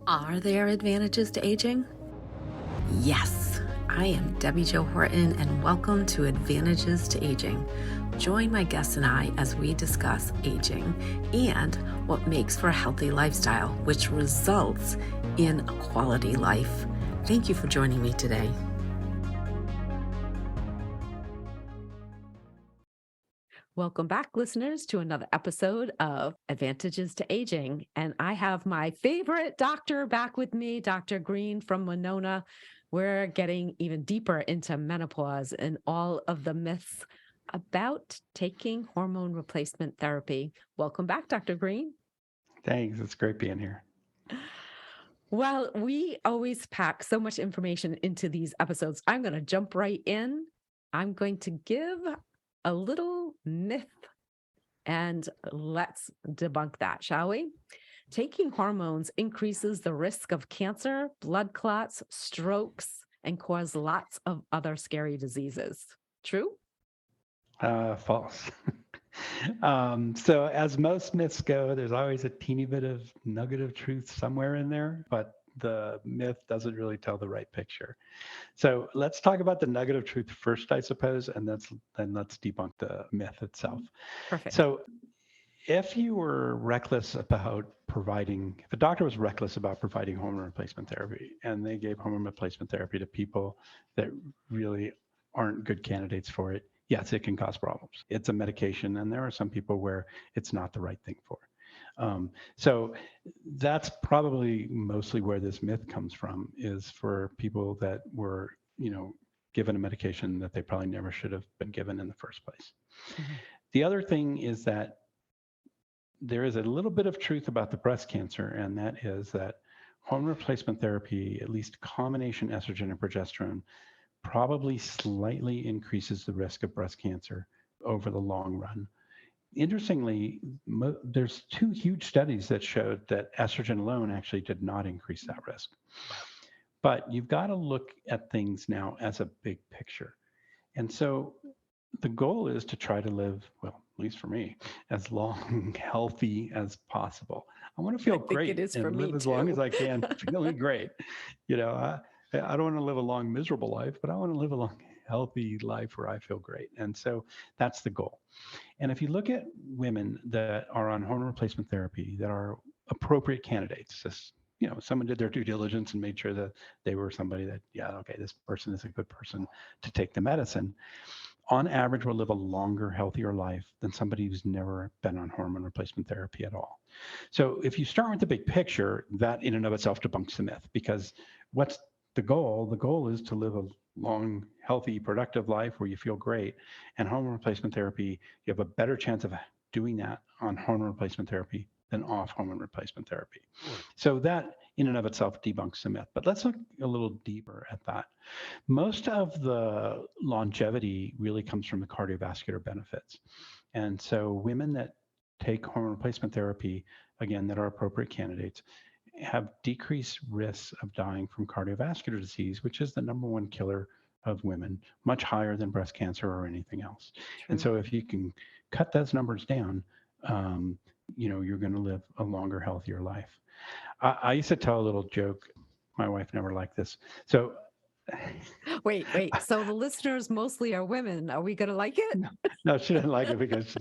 Are there advantages to aging? Yes, I am Debbi-Jo Horton, and welcome to Advantages to Aging. Join my guests and I as we discuss aging and what makes for a healthy lifestyle, which results in a quality life. Thank you for joining me today. Welcome back, listeners, to another episode of Advantages to Aging. And I have my favorite doctor back with me, Dr. Green from Winona. We're getting even deeper into menopause and all of the myths about taking hormone replacement therapy. Welcome back, Dr. Green. Thanks. It's great being here. Well, we always pack so much information into these episodes. I'm going to jump right in. I'm going to give a little myth and let's debunk that, shall we? Taking hormones increases the risk of cancer, blood clots, strokes, and cause lots of other scary diseases. True? False. So as most myths go, there's always a teeny bit of nugget of truth somewhere in there, but the myth doesn't really tell the right picture. So let's talk about the nugget of truth first, I suppose, and then let's debunk the myth itself. Perfect. So if you were reckless about if a doctor was reckless about providing hormone replacement therapy and they gave hormone replacement therapy to people that really aren't good candidates for it, yes, it can cause problems. It's a medication, and there are some people where it's not the right thing for. So that's probably mostly where this myth comes from, is for people that were, given a medication that they probably never should have been given in the first place. Mm-hmm. The other thing is that there is a little bit of truth about the breast cancer, and that is that hormone replacement therapy, at least combination estrogen and progesterone, probably slightly increases the risk of breast cancer over the long run. Interestingly, there's two huge studies that showed that estrogen alone actually did not increase that risk. But you've got to look at things now as a big picture. And so the goal is to try to live, well, at least for me, as long, healthy as possible. I want to feel great and live as long as I can, feeling great. I don't want to live a long, miserable life, but I want to live a long, healthy life where I feel great. And so that's the goal. And if you look at women that are on hormone replacement therapy that are appropriate candidates, someone did their due diligence and made sure that they were somebody that, okay, this person is a good person to take the medicine, on average will live a longer, healthier life than somebody who's never been on hormone replacement therapy at all. So if you start with the big picture, that in and of itself debunks the myth, because what's the goal? The goal is to live a long, healthy, productive life where you feel great. And hormone replacement therapy, you have a better chance of doing that on hormone replacement therapy than off hormone replacement therapy. So that in and of itself debunks the myth. But let's look a little deeper at that. Most of the longevity really comes from the cardiovascular benefits. And so women that take hormone replacement therapy, again, that are appropriate candidates, have decreased risks of dying from cardiovascular disease, which is the number one killer of women, much higher than breast cancer or anything else. True. And so if you can cut those numbers down, you're going to live a longer, healthier life. I used to tell a little joke. My wife never liked this. So Wait. So the listeners mostly are women. Are we going to like it? No, she didn't like it because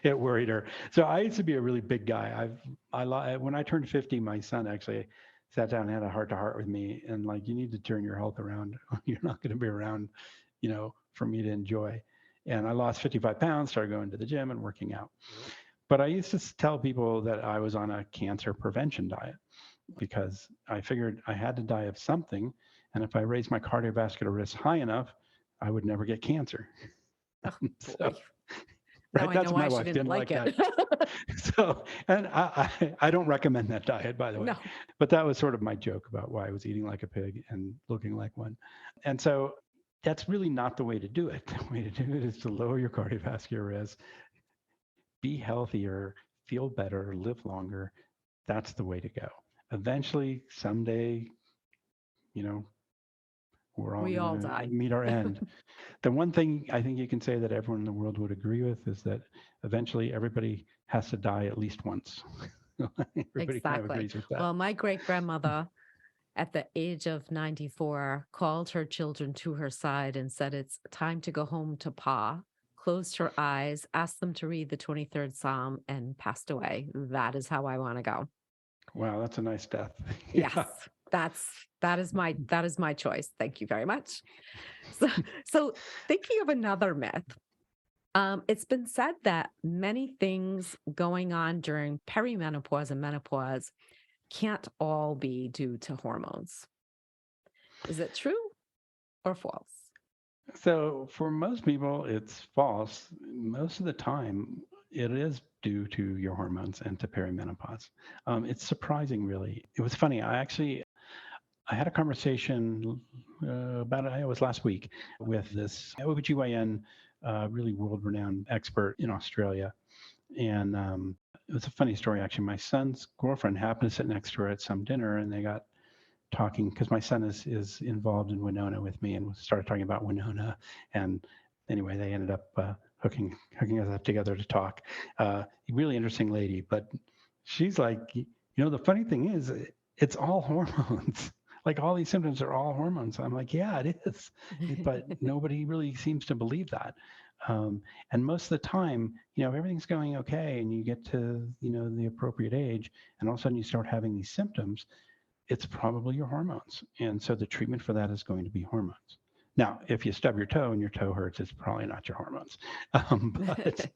it worried her. So I used to be a really big guy. When I turned 50, my son actually sat down and had a heart-to-heart with me, and like, you need to turn your health around. You're not going to be around, for me to enjoy. And I lost 55 pounds, started going to the gym and working out. But I used to tell people that I was on a cancer prevention diet because I figured I had to die of something. And if I raised my cardiovascular risk high enough, I would never get cancer. Oh, so, right, that's my wife didn't like that. So, and I don't recommend that diet, by the way. No. But that was sort of my joke about why I was eating like a pig and looking like one. And so that's really not the way to do it. The way to do it is to lower your cardiovascular risk, be healthier, feel better, live longer. That's the way to go. Eventually, someday, we all die, meet our end. The one thing I think you can say that everyone in the world would agree with is that eventually everybody has to die at least once. Everybody kind of Exactly. agrees with that. Well, my great grandmother at the age of 94 called her children to her side and said, "It's time to go home to Pa," closed her eyes, asked them to read the 23rd Psalm, and passed away. That is how I want to go. Wow, that's a nice death. Yes, Yeah. that is my choice. Thank you very much. So, so thinking of another myth, it's been said that many things going on during perimenopause and menopause can't all be due to hormones. Is it true or false? So for most people, it's false. Most of the time, it is due to your hormones and to perimenopause. It's surprising, really. It was funny. I had a conversation it was last week with this OBGYN, really world-renowned expert in Australia. And it was a funny story, actually. My son's girlfriend happened to sit next to her at some dinner, and they got talking because my son is involved in Winona with me, and we started talking about Winona. And anyway, they ended up hooking us up together to talk. Really interesting lady, but she's like, the funny thing is, it's all hormones. Like all these symptoms are all hormones. I'm like, yeah, it is, but nobody really seems to believe that. And most of the time, if everything's going okay, and you get to the appropriate age, and all of a sudden you start having these symptoms, it's probably your hormones. And so the treatment for that is going to be hormones. Now, if you stub your toe and your toe hurts, it's probably not your hormones. But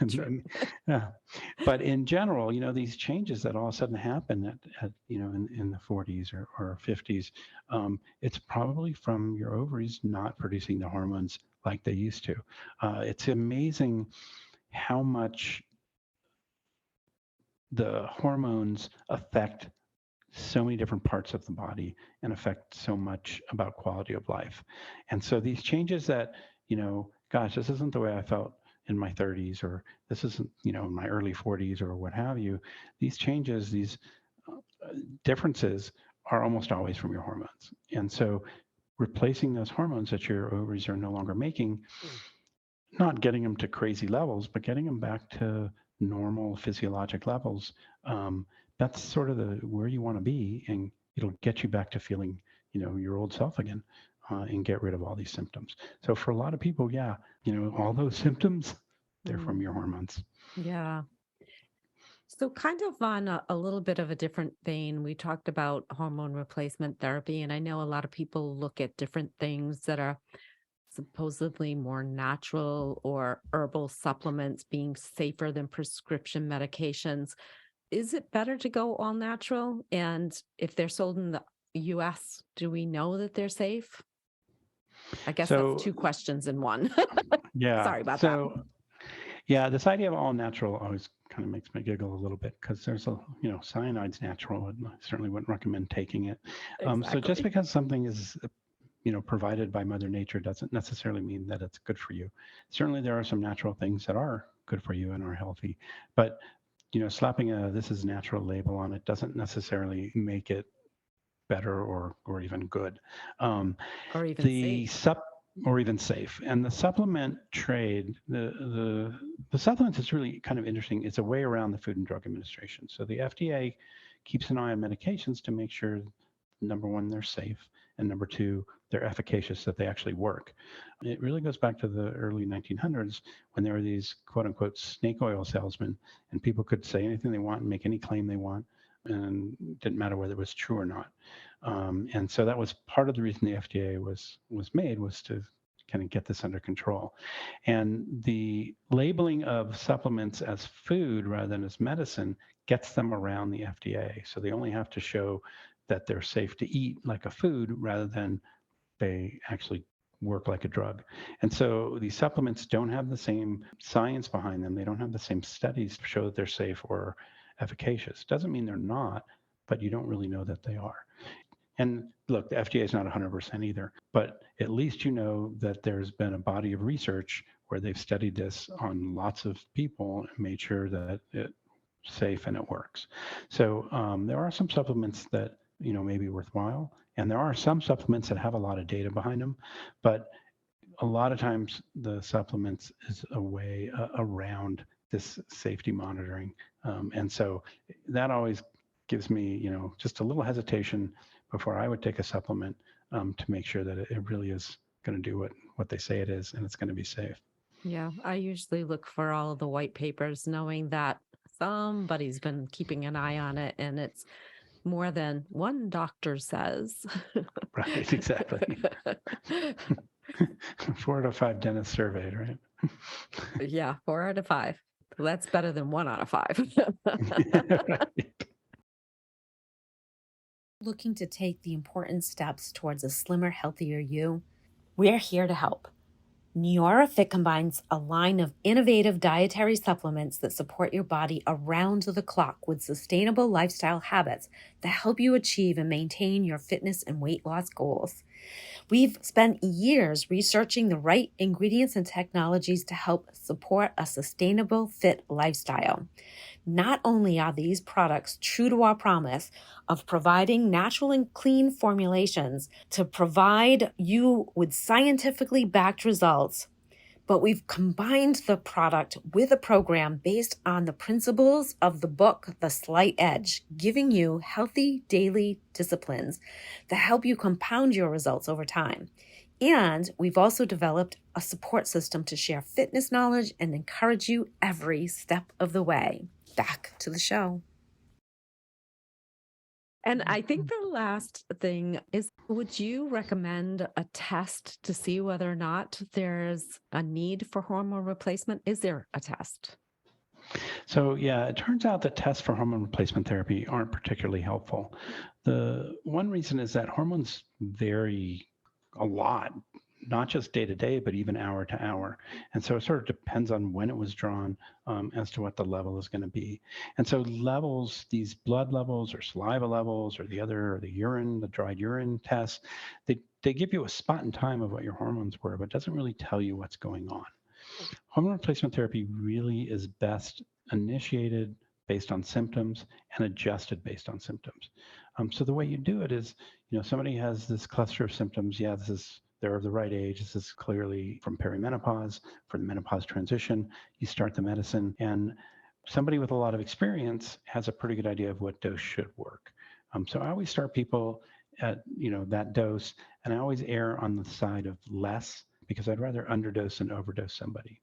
True. yeah. But in general, these changes that all of a sudden happen in the 40s or 50s, it's probably from your ovaries not producing the hormones like they used to. It's amazing how much the hormones affect so many different parts of the body and affect so much about quality of life. And so these changes that, gosh, this isn't the way I felt in my 30s, or this isn't, in my early 40s or what have you. These changes, these differences are almost always from your hormones. And so replacing those hormones that your ovaries are no longer making, not getting them to crazy levels, but getting them back to normal physiologic levels. That's sort of where you want to be, and it'll get you back to feeling, your old self again, and get rid of all these symptoms. So for a lot of people, yeah, all those symptoms, they're from Mm, your hormones. yeah. So, kind of on a little bit of a different vein, we talked about hormone replacement therapy, and I know a lot of people look at different things that are supposedly more natural or herbal supplements being safer than prescription medications. Is it better to go all natural? And if they're sold in the US, do we know that they're safe? I guess that's So two questions in one. yeah, Sorry about that. so yeah, this idea of all natural always kind of makes me giggle a little bit because there's cyanide's natural, and I certainly wouldn't recommend taking it. So just Exactly. because something is provided by Mother Nature doesn't necessarily mean that it's good for you. Certainly, there are some natural things that are good for you and are healthy, but slapping a "this is natural" label on it doesn't necessarily make it better or even good. Um, Or even the safe. sup or even safe. And the supplement trade, the supplements is really kind of interesting. It's a way around the Food and Drug Administration. So the FDA keeps an eye on medications to make sure, number one, they're safe, and number two, they're efficacious, that they actually work. It really goes back to the early 1900s when there were these quote unquote snake oil salesmen, and people could say anything they want and make any claim they want, and it didn't matter whether it was true or not. And so that was part of the reason the FDA was made, was to kind of get this under control. And the labeling of supplements as food rather than as medicine gets them around the FDA. So they only have to show that they're safe to eat like a food rather than they actually work like a drug. And so these supplements don't have the same science behind them. They don't have the same studies to show that they're safe or efficacious. Doesn't mean they're not, but you don't really know that they are. And look, the FDA is not 100% either, but at least you know that there's been a body of research where they've studied this on lots of people and made sure that it's safe and it works. So there are some supplements that may be worthwhile, and there are some supplements that have a lot of data behind them, but a lot of times the supplements is a way around this safety monitoring. And so that always gives me, just a little hesitation before I would take a supplement to make sure that it really is going to do what they say it is, and it's going to be safe. Yeah, I usually look for all of the white papers, knowing that somebody's been keeping an eye on it and it's more than one doctor says. Right, exactly. 4 out of 5 dentists surveyed, right? Yeah, 4 out of 5. That's better than 1 out of 5. Right. Looking to take the important steps towards a slimmer, healthier you? We're here to help. NeoraFit combines a line of innovative dietary supplements that support your body around the clock with sustainable lifestyle habits that help you achieve and maintain your fitness and weight loss goals. We've spent years researching the right ingredients and technologies to help support a sustainable, fit lifestyle. Not only are these products true to our promise of providing natural and clean formulations to provide you with scientifically backed results, but we've combined the product with a program based on the principles of the book, The Slight Edge, giving you healthy daily disciplines that help you compound your results over time. And we've also developed a support system to share fitness knowledge and encourage you every step of the way. Back to the show. And I think the last thing is, would you recommend a test to see whether or not there's a need for hormone replacement? Is there a test? So yeah, it turns out that tests for hormone replacement therapy aren't particularly helpful. The one reason is that hormones vary a lot, not just day to day, but even hour to hour. And so it sort of depends on when it was drawn as to what the level is going to be. And so levels, these blood levels or saliva levels or the urine, the dried urine tests, they give you a spot in time of what your hormones were, but it doesn't really tell you what's going on. Hormone replacement therapy really is best initiated based on symptoms and adjusted based on symptoms. So the way you do it is, somebody has this cluster of symptoms. Yeah, they're of the right age. This is clearly from perimenopause, for the menopause transition. You start the medicine, and somebody with a lot of experience has a pretty good idea of what dose should work. So I always start people at that dose, and I always err on the side of less because I'd rather underdose than overdose somebody.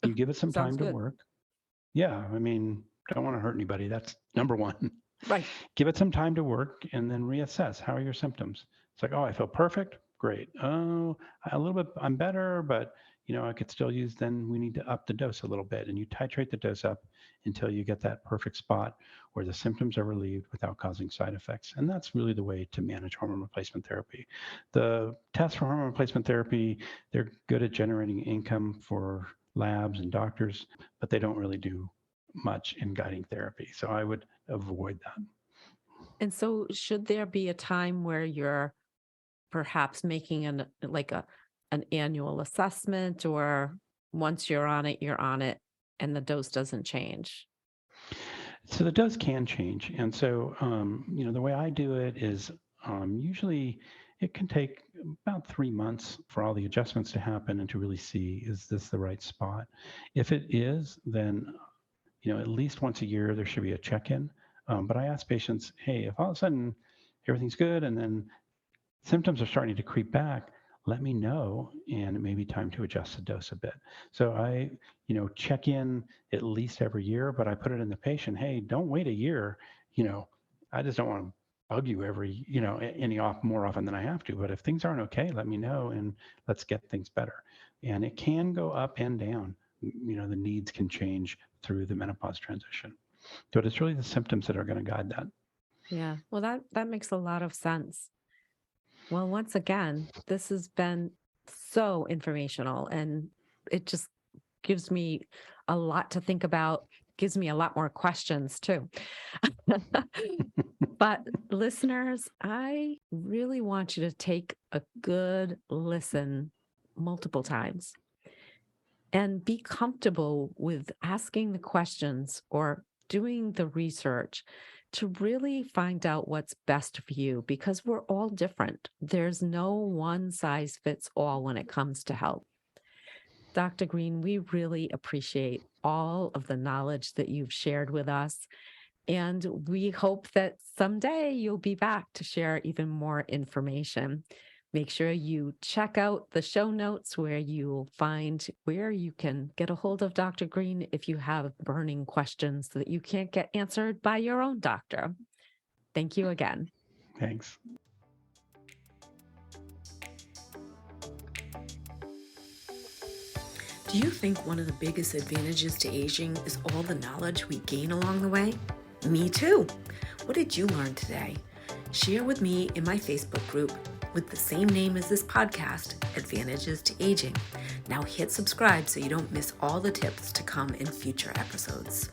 You give it some time to work. Yeah, I mean, don't want to hurt anybody. That's number one. Right. Give it some time to work and then reassess. How are your symptoms? It's like, oh, I feel perfect. Great. Oh, a little bit, I'm better, but I could still use, then we need to up the dose a little bit. And you titrate the dose up until you get that perfect spot where the symptoms are relieved without causing side effects. And that's really the way to manage hormone replacement therapy. The tests for hormone replacement therapy, they're good at generating income for labs and doctors, but they don't really do much in guiding therapy. So I would avoid that. And so should there be a time where you're perhaps making an annual assessment, or once you're on it and the dose doesn't change? So the dose can change. And so, the way I do it is usually it can take about 3 months for all the adjustments to happen and to really see, is this the right spot? If it is, then, at least once a year, there should be a check-in. But I ask patients, hey, if all of a sudden everything's good and then symptoms are starting to creep back, let me know, and it may be time to adjust the dose a bit. So I, check in at least every year, but I put it in the patient, hey, don't wait a year. I just don't want to bug you more often than I have to. But if things aren't okay, let me know and let's get things better. And it can go up and down. The needs can change through the menopause transition. But it's really the symptoms that are going to guide that. Yeah. Well, that makes a lot of sense. Well, once again, this has been so informational, and it just gives me a lot to think about, gives me a lot more questions too. But listeners, I really want you to take a good listen multiple times and be comfortable with asking the questions or doing the research to really find out what's best for you, because we're all different. There's no one size fits all when it comes to health. Dr. Green, we really appreciate all of the knowledge that you've shared with us. And we hope that someday you'll be back to share even more information. Make sure you check out the show notes where you'll find where you can get a hold of Dr. Green if you have burning questions that you can't get answered by your own doctor. Thank you again. Thanks. Do you think one of the biggest advantages to aging is all the knowledge we gain along the way? Me too. What did you learn today? Share with me in my Facebook group with the same name as this podcast, Advantages to Aging. Now hit subscribe so you don't miss all the tips to come in future episodes.